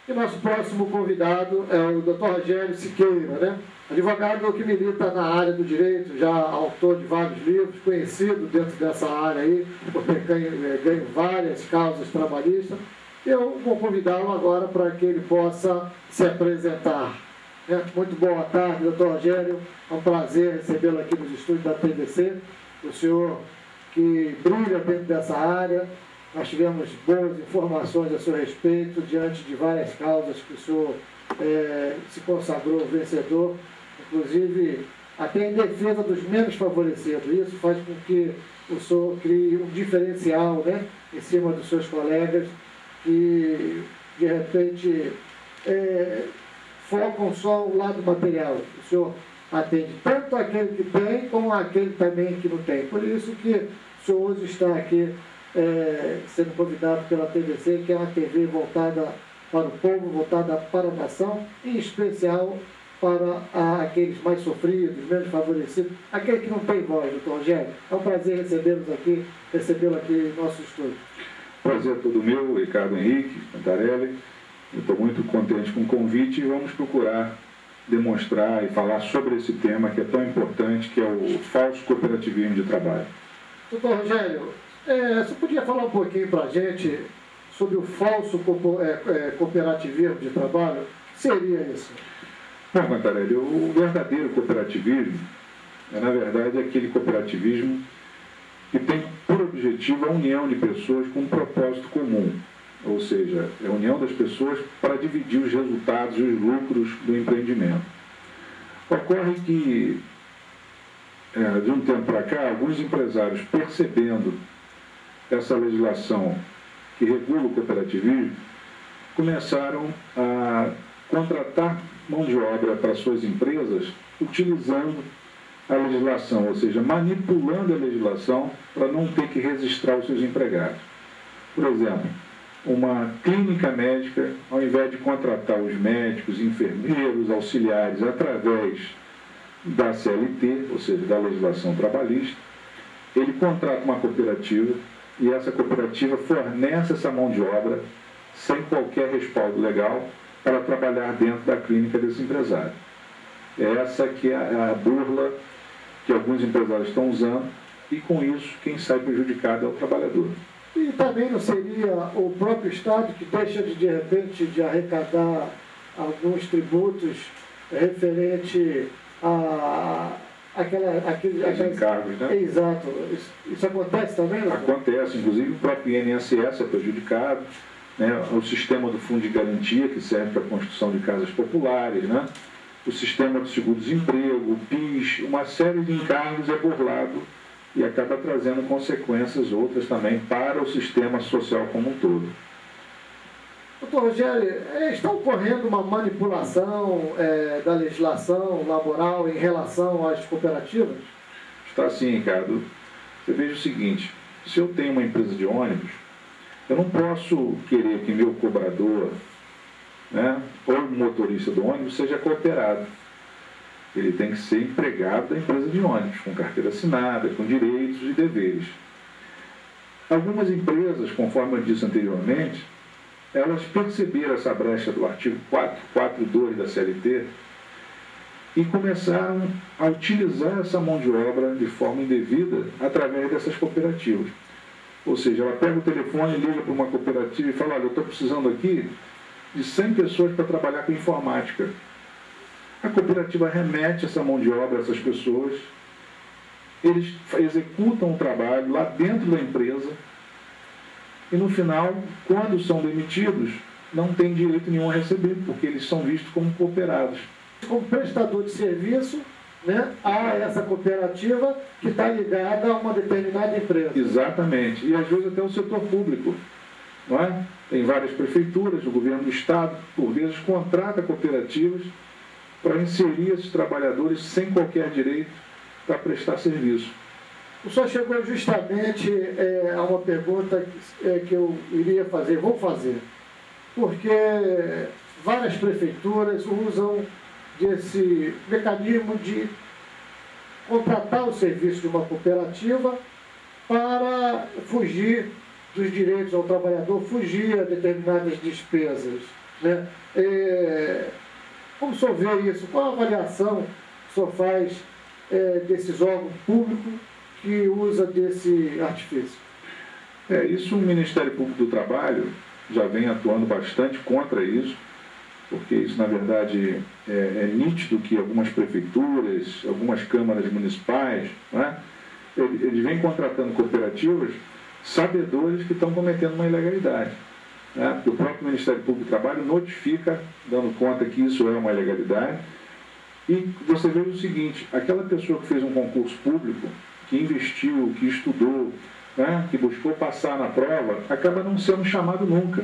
E nosso próximo convidado é o Dr. Rogério Siqueira, né? Advogado que milita na área do direito, já autor de vários livros, conhecido dentro dessa área aí, por ter ganho várias causas trabalhistas. Eu vou convidá-lo agora para que ele possa se apresentar. Muito boa tarde, doutor Rogério. É um prazer recebê-lo aqui nos estúdios da TVC. O senhor que brilha dentro dessa área. Nós tivemos boas informações a seu respeito, diante de várias causas que o senhor se consagrou vencedor, inclusive até em defesa dos menos favorecidos. Isso faz com que o senhor crie um diferencial, né, em cima dos seus colegas que, de repente, focam só o lado material. O senhor atende tanto aquele que tem, como aquele também que não tem. Por isso que o senhor hoje está aqui sendo convidado pela TVC, que é uma TV voltada para o povo, voltada para a nação, em especial para aqueles mais sofridos, menos favorecidos, aquele que não tem voz, doutor Rogério. É um prazer recebê-lo aqui em nosso estúdio. Prazer é todo meu, Ricardo Henrique Cantarelli. Eu estou muito contente com o convite e vamos procurar demonstrar e falar sobre esse tema que é tão importante, que é o falso cooperativismo de trabalho. Doutor Rogério, você podia falar um pouquinho para a gente sobre o falso cooperativismo de trabalho? O que seria isso? Bom, Cantarelli, o verdadeiro cooperativismo na verdade, aquele cooperativismo que tem por objetivo a união de pessoas com um propósito comum, ou seja, a união das pessoas para dividir os resultados e os lucros do empreendimento. Ocorre que, de um tempo para cá, alguns empresários, percebendo essa legislação que regula o cooperativismo, começaram a contratar mão de obra para suas empresas utilizando a legislação, ou seja, manipulando a legislação para não ter que registrar os seus empregados. Por exemplo, uma clínica médica, ao invés de contratar os médicos, enfermeiros, auxiliares através da CLT, ou seja, da legislação trabalhista, ele contrata uma cooperativa e essa cooperativa fornece essa mão de obra sem qualquer respaldo legal para trabalhar dentro da clínica desse empresário. Essa que é a burla que alguns empresários estão usando e, com isso, quem sai prejudicado é o trabalhador. E também não seria o próprio Estado que deixa de repente, de arrecadar alguns tributos referente a aqueles encargos, né? Exato. Isso acontece também? Não? Acontece, inclusive o próprio INSS é prejudicado, né? O sistema do Fundo de Garantia, que serve para a construção de casas populares, né? O sistema do seguro-desemprego, o PIS, uma série de encargos é burlado e acaba trazendo consequências outras também para o sistema social como um todo. Doutor Rogério, está ocorrendo uma manipulação da legislação laboral em relação às cooperativas? Está sim, Ricardo. Você veja o seguinte, se eu tenho uma empresa de ônibus, eu não posso querer que meu cobrador, né, ou o motorista do ônibus seja cooperado. Ele tem que ser empregado da empresa de ônibus, com carteira assinada, com direitos e deveres. Algumas empresas, conforme eu disse anteriormente, elas perceberam essa brecha do artigo 442 da CLT e começaram a utilizar essa mão de obra de forma indevida através dessas cooperativas. Ou seja, ela pega o telefone, liga para uma cooperativa e fala: olha, eu estou precisando aqui de 100 pessoas para trabalhar com informática. A cooperativa remete essa mão de obra a essas pessoas, eles executam o trabalho lá dentro da empresa e no final, quando são demitidos, não tem direito nenhum a receber, porque eles são vistos como cooperados. Como prestador de serviço, né, a essa cooperativa que está ligada a uma determinada empresa. Exatamente, e às vezes até o setor público. Não é? Tem várias prefeituras, o governo do estado, por vezes, contrata cooperativas para inserir esses trabalhadores sem qualquer direito para prestar serviço. O senhor chegou justamente a uma pergunta que eu iria fazer, vou fazer, porque várias prefeituras usam desse mecanismo de contratar o serviço de uma cooperativa para fugir dos direitos ao trabalhador, fugir a determinadas despesas. né? Como o senhor vê isso? Qual a avaliação que o senhor faz desses órgãos públicos que usa desse artifício? Isso o Ministério Público do Trabalho já vem atuando bastante contra isso, porque isso, na verdade, é nítido que algumas prefeituras, algumas câmaras municipais, né, eles vêm contratando cooperativas sabedores que estão cometendo uma ilegalidade. Né, porque o próprio Ministério Público do Trabalho notifica, dando conta que isso é uma ilegalidade. E você vê o seguinte, aquela pessoa que fez um concurso público, que investiu, que estudou, né, que buscou passar na prova, acaba não sendo chamado nunca.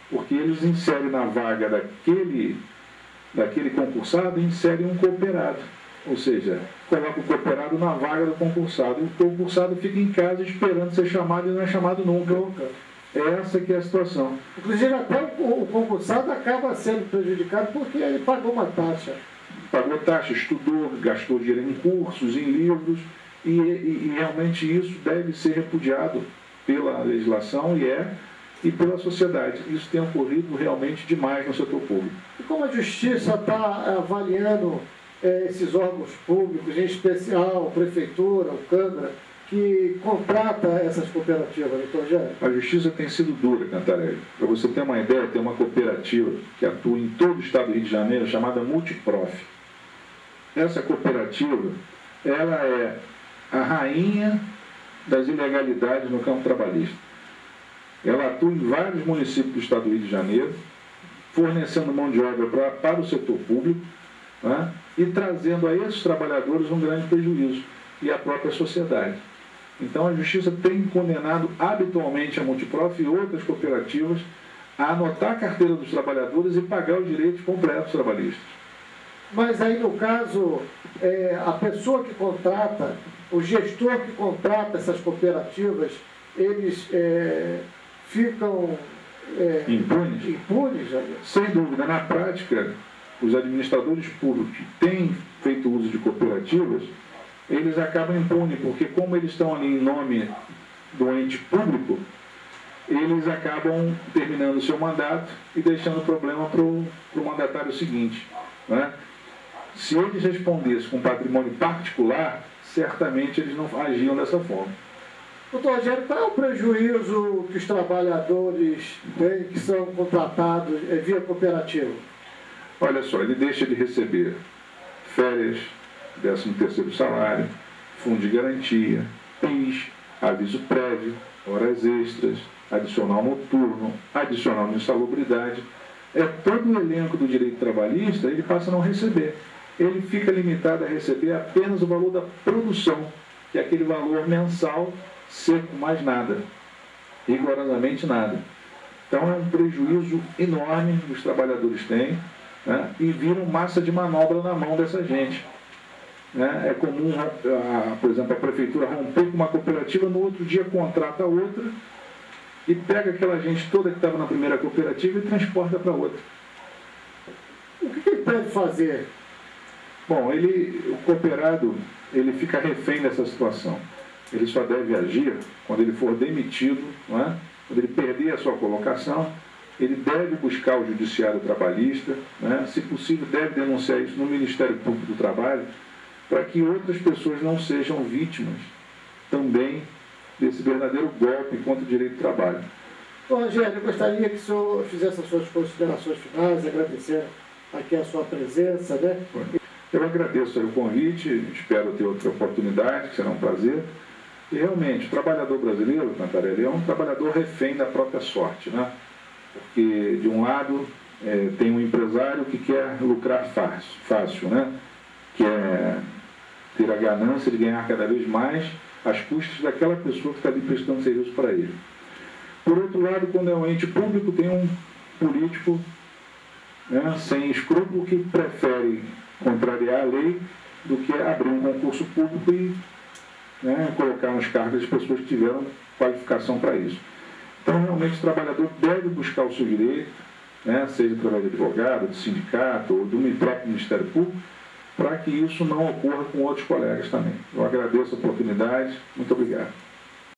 Porque eles inserem na vaga daquele concursado, inserem um cooperado. Ou seja, coloca o cooperado na vaga do concursado. E o concursado fica em casa esperando ser chamado e não é chamado nunca. Essa que é a situação. Inclusive, até o concursado acaba sendo prejudicado porque ele pagou uma taxa. Pagou taxa, estudou, gastou dinheiro em cursos, em livros, e realmente isso deve ser repudiado pela legislação e pela sociedade. Isso tem ocorrido realmente demais no setor público. E como a Justiça está avaliando esses órgãos públicos, em especial a Prefeitura, a Câmara, que contrata essas cooperativas, doutor Rogério? A Justiça tem sido dura, Cantarelli. Para você ter uma ideia, tem uma cooperativa que atua em todo o estado do Rio de Janeiro, chamada Multiprof. Essa cooperativa, ela é a rainha das ilegalidades no campo trabalhista. Ela atua em vários municípios do estado do Rio de Janeiro, fornecendo mão de obra para o setor público, né, e trazendo a esses trabalhadores um grande prejuízo, e a própria sociedade. Então a Justiça tem condenado habitualmente a Multiprof e outras cooperativas a anotar a carteira dos trabalhadores e pagar os direitos completos trabalhistas. Mas aí, no caso, a pessoa que contrata, o gestor que contrata essas cooperativas, eles ficam impunes? Sem dúvida. Na prática, os administradores públicos que têm feito uso de cooperativas, eles acabam impunes, porque como eles estão ali em nome do ente público, eles acabam terminando o seu mandato e deixando o problema para o mandatário seguinte, né? Se eles respondessem com patrimônio particular, certamente eles não agiam dessa forma. Doutor Rogério, qual é o prejuízo que os trabalhadores têm que são contratados via cooperativa? Olha só, ele deixa de receber férias, 13º salário, fundo de garantia, PIS, aviso prévio, horas extras, adicional noturno, adicional de insalubridade. Todo o elenco do direito trabalhista, ele passa a não receber. Ele fica limitado a receber apenas o valor da produção, que é aquele valor mensal seco, mais nada, rigorosamente nada. Então é um prejuízo enorme que os trabalhadores têm, né, e viram massa de manobra na mão dessa gente. É comum, por exemplo, a prefeitura romper com uma cooperativa, no outro dia contrata outra e pega aquela gente toda que estava na primeira cooperativa e transporta para outra. O que ele deve fazer? Bom, o cooperado, ele fica refém dessa situação. Ele só deve agir quando ele for demitido, não é? Quando ele perder a sua colocação, ele deve buscar o judiciário trabalhista, né? Se possível, deve denunciar isso no Ministério Público do Trabalho, para que outras pessoas não sejam vítimas também desse verdadeiro golpe contra o direito do trabalho. Bom, Rogério, eu gostaria que o senhor fizesse as suas considerações finais, agradecer aqui a sua presença, né? Eu agradeço o convite, espero ter outra oportunidade, que será um prazer. E realmente, o trabalhador brasileiro, Cantarelli, é um trabalhador refém da própria sorte, né? Porque, de um lado, tem um empresário que quer lucrar fácil, né? Quer ter a ganância de ganhar cada vez mais às custas daquela pessoa que está ali prestando serviço para ele. Por outro lado, quando é um ente público, tem um político, né, sem escrúpulo, que prefere contrariar a lei do que abrir um concurso público e, né, colocar nos cargos as pessoas que tiveram qualificação para isso. Então, realmente, o trabalhador deve buscar o seu direito, né, seja através de advogado, de sindicato ou do próprio Ministério Público, para que isso não ocorra com outros colegas também. Eu agradeço a oportunidade. Muito obrigado.